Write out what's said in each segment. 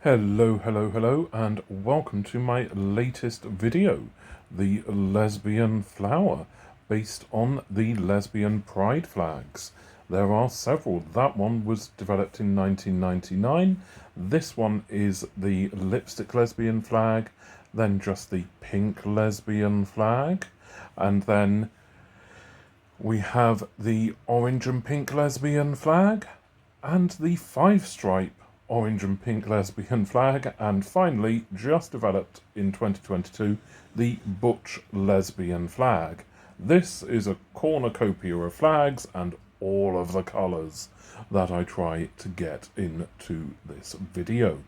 Hello, and welcome to my latest video, the Lesbian flower, based on the lesbian pride flags. There are several. That one was developed in 1999. This one is the lipstick lesbian flag, then just the pink lesbian flag, and then we have the orange and pink lesbian flag, and the five-stripe orange and pink lesbian flag, and finally, just developed in 2022, the butch lesbian flag. This is a cornucopia of flags and all of the colours that I try to get into this video.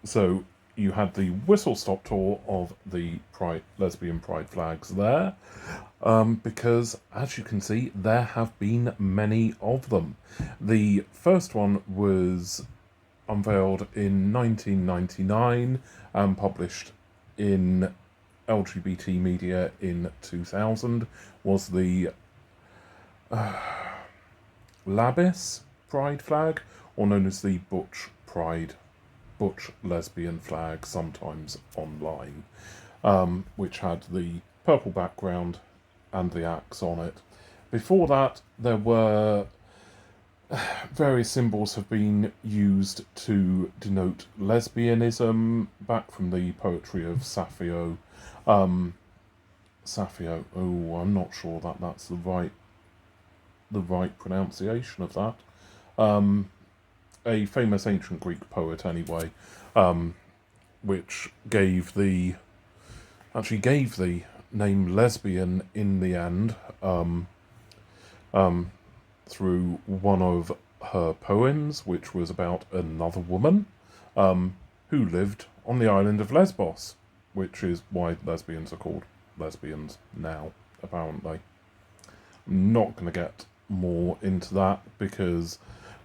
So you had the whistle-stop tour of the lesbian pride flags there, because as you can see, there have been many of them. The first one was unveiled in 1999 and published in LGBT Media in 2000, was the Labis pride flag, or known as the butch lesbian flag, sometimes online, which had the purple background and the axe on it. Before that, there were various symbols have been used to denote lesbianism, back from the poetry of Sappho. Sappho. Oh, I'm not sure that that's the right pronunciation of that. A famous ancient Greek poet, anyway, which gave the name lesbian in the end, through one of her poems, which was about another woman who lived on the island of Lesbos, which is why lesbians are called lesbians now, apparently. I'm not going to get more into that because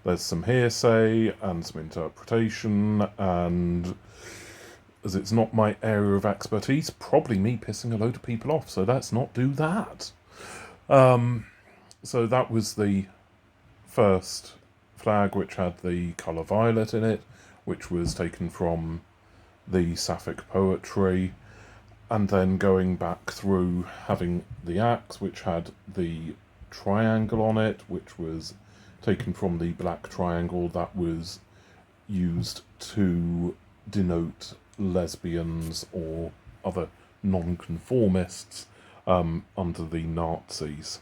there's some hearsay and some interpretation, and as it's not my area of expertise, probably me pissing a load of people off, so let's not do that. So that was the first flag, which had the colour violet in it, which was taken from the Sapphic poetry, and then going back through having the axe, which had the triangle on it, which was taken from the black triangle that was used to denote lesbians or other non-conformists under the Nazis.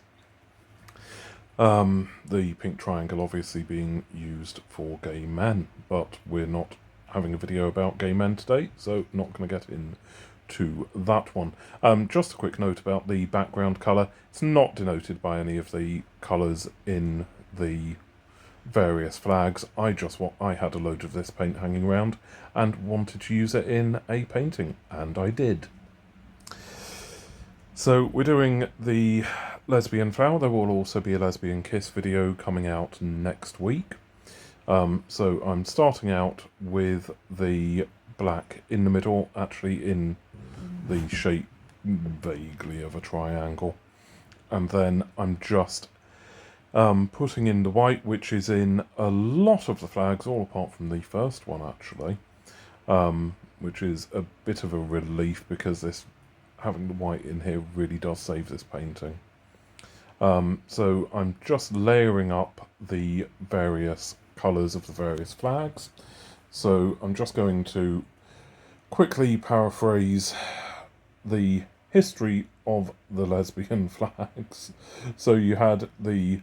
The pink triangle obviously being used for gay men, but we're not having a video about gay men today, so not going to get into that one. Just a quick note about the background colour. It's not denoted by any of the colours in the various flags. I had a load of this paint hanging around and wanted to use it in a painting, and I did. So we're doing the lesbian flower. There will also be a lesbian kiss video coming out next week. So I'm starting out with the black in the middle, actually in the shape vaguely of a triangle. And then I'm just putting in the white, which is in a lot of the flags, all apart from the first one, actually, which is a bit of a relief because having the white in here really does save this painting. So I'm just layering up the various colours of the various flags. So I'm just going to quickly paraphrase the history of the lesbian flags. So you had the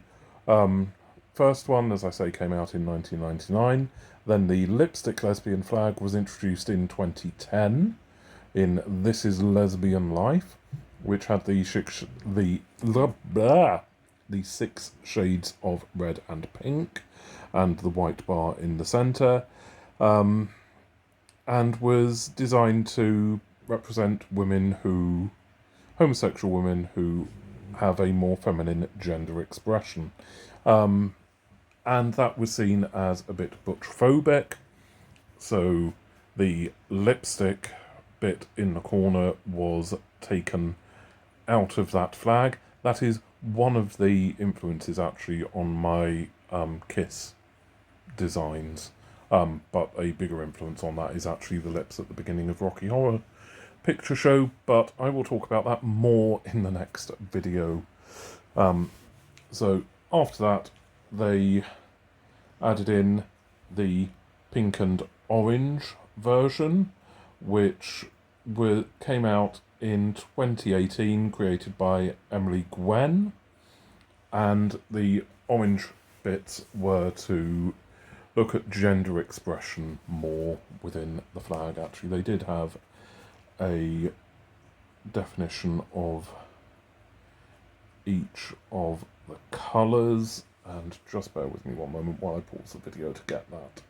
first one, as I say, came out in 1999. Then the lipstick lesbian flag was introduced in 2010 in This Is Lesbian Life, which had the 6 shades of red and pink, and the white bar in the centre, and was designed to represent homosexual women who have a more feminine gender expression. And that was seen as a bit butch-phobic, so the lipstick bit in the corner was taken out of that flag. That is one of the influences actually on my Kiss designs. But a bigger influence on that is actually the lips at the beginning of Rocky Horror Picture Show, but I will talk about that more in the next video. So after that, they added in the pink and orange version, which came out in 2018, created by Emily Gwen, and the orange bits were to look at gender expression more within the flag. Actually, they did have a definition of each of the colours, and just bear with me one moment while I pause the video to get that.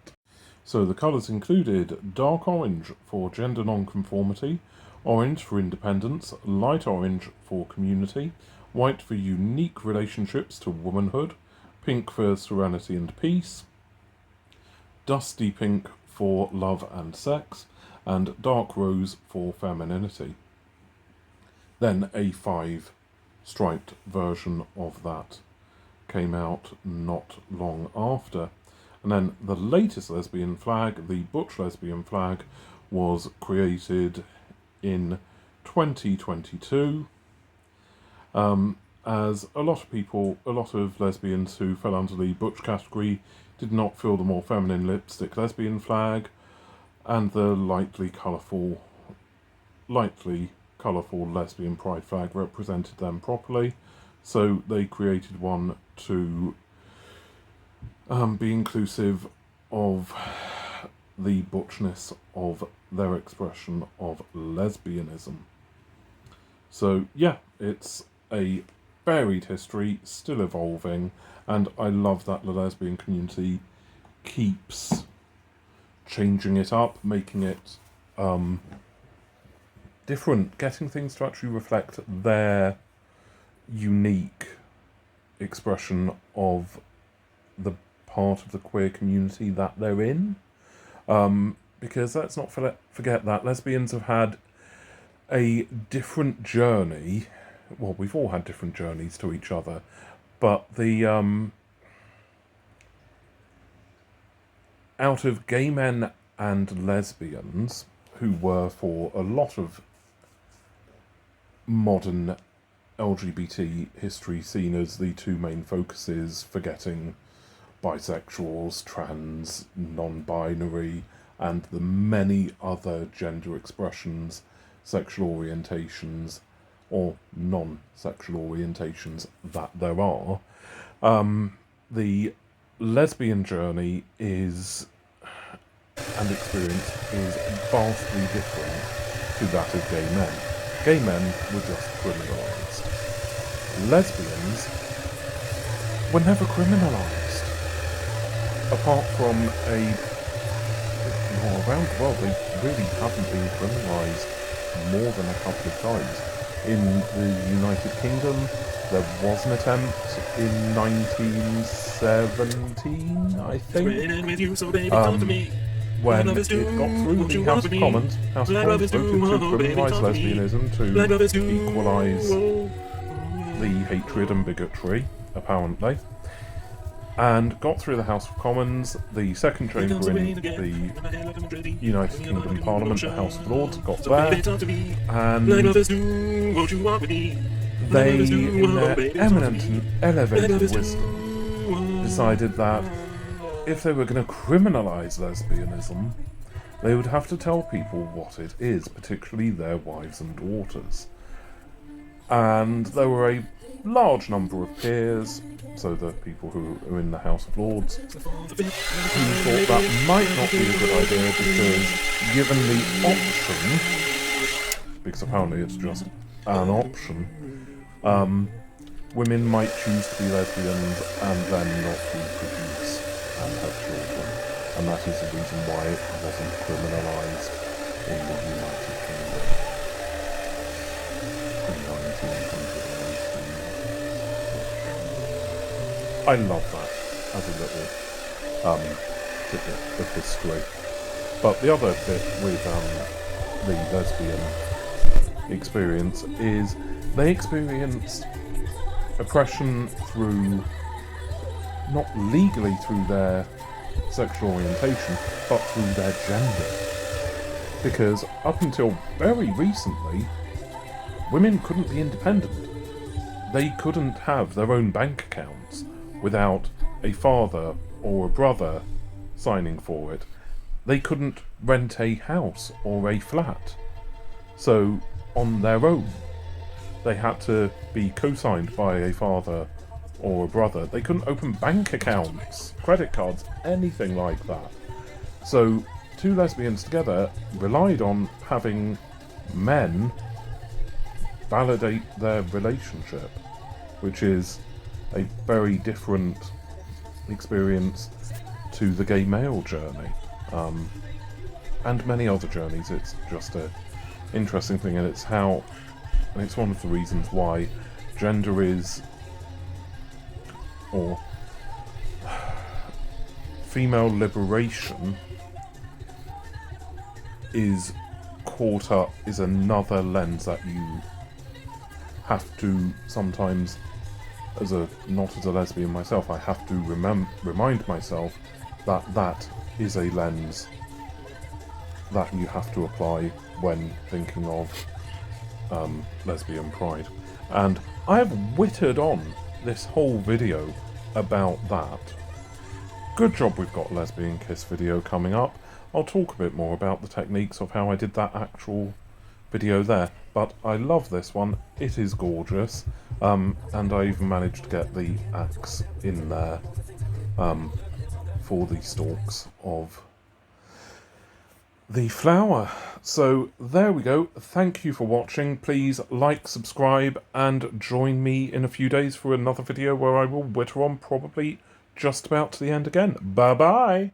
So the colours included dark orange for gender non-conformity, orange for independence, light orange for community, white for unique relationships to womanhood, pink for serenity and peace, dusty pink for love and sex, and dark rose for femininity. Then a 5-striped version of that came out not long after. And then the latest lesbian flag, the Butch lesbian flag, was created in 2022. As a lot of lesbians who fell under the Butch category did not feel the more feminine lipstick lesbian flag, and the lightly colourful lesbian pride flag represented them properly, so they created one to be inclusive of the butchness of their expression of lesbianism. So yeah, it's a varied history, still evolving, and I love that the lesbian community keeps changing it up, making it different, getting things to actually reflect their unique expression of the part of the queer community that they're in. Because let's not forget that lesbians have had a different journey. Well, we've all had different journeys to each other, but the out of gay men and lesbians, who were for a lot of modern LGBT history seen as the two main focuses, forgetting bisexuals, trans, non-binary, and the many other gender expressions, sexual orientations, or non-sexual orientations that there are. The lesbian journey and experience is vastly different to that of gay men. Gay men were just criminalised. Lesbians were never criminalised. Apart from around the world, they really haven't been criminalised more than a couple of times. In the United Kingdom, there was an attempt in 1917, I think, when it got through the House of Commons. House of Commons voted to criminalise lesbianism to equalise the hatred and bigotry, apparently, and got through the House of Commons. The second chamber in the United Kingdom Parliament, the House of Lords, got there, and they, in their eminent and elevated wisdom, decided that if they were going to criminalise lesbianism, they would have to tell people what it is, particularly their wives and daughters. And there were a large number of peers, so the people who are in the House of Lords, who thought that might not be a good idea, because given the option, because apparently it's just an option, women might choose to be lesbians and then not reproduce and have children, and that is the reason why it wasn't criminalised in the United Kingdom in 1918. I love that as a little tidbit of history. But the other bit with the lesbian experience is they experienced oppression through, not legally through their sexual orientation, but through their gender. Because up until very recently, women couldn't be independent. They couldn't have their own bank accounts without a father or a brother signing for it. They couldn't rent a house or a flat. So, on their own, they had to be co-signed by a father or a brother. They couldn't open bank accounts, credit cards, anything like that. So, two lesbians together relied on having men validate their relationship, which is a very different experience to the gay male journey, and many other journeys. It's just a interesting thing, and it's one of the reasons why gender is, or female liberation is caught up, is another lens that you have to sometimes, not as a lesbian myself, I have to remind myself that that is a lens that you have to apply when thinking of lesbian pride. And I have whittered on this whole video about that. Good job we've got a lesbian kiss video coming up. I'll talk a bit more about the techniques of how I did that actual video there, but I love this one. It is gorgeous, and I even managed to get the axe in there for the stalks of the flower. So there we go. Thank you for watching. Please like, subscribe, and join me in a few days for another video where I will whitter on probably just about to the end again. Bye bye.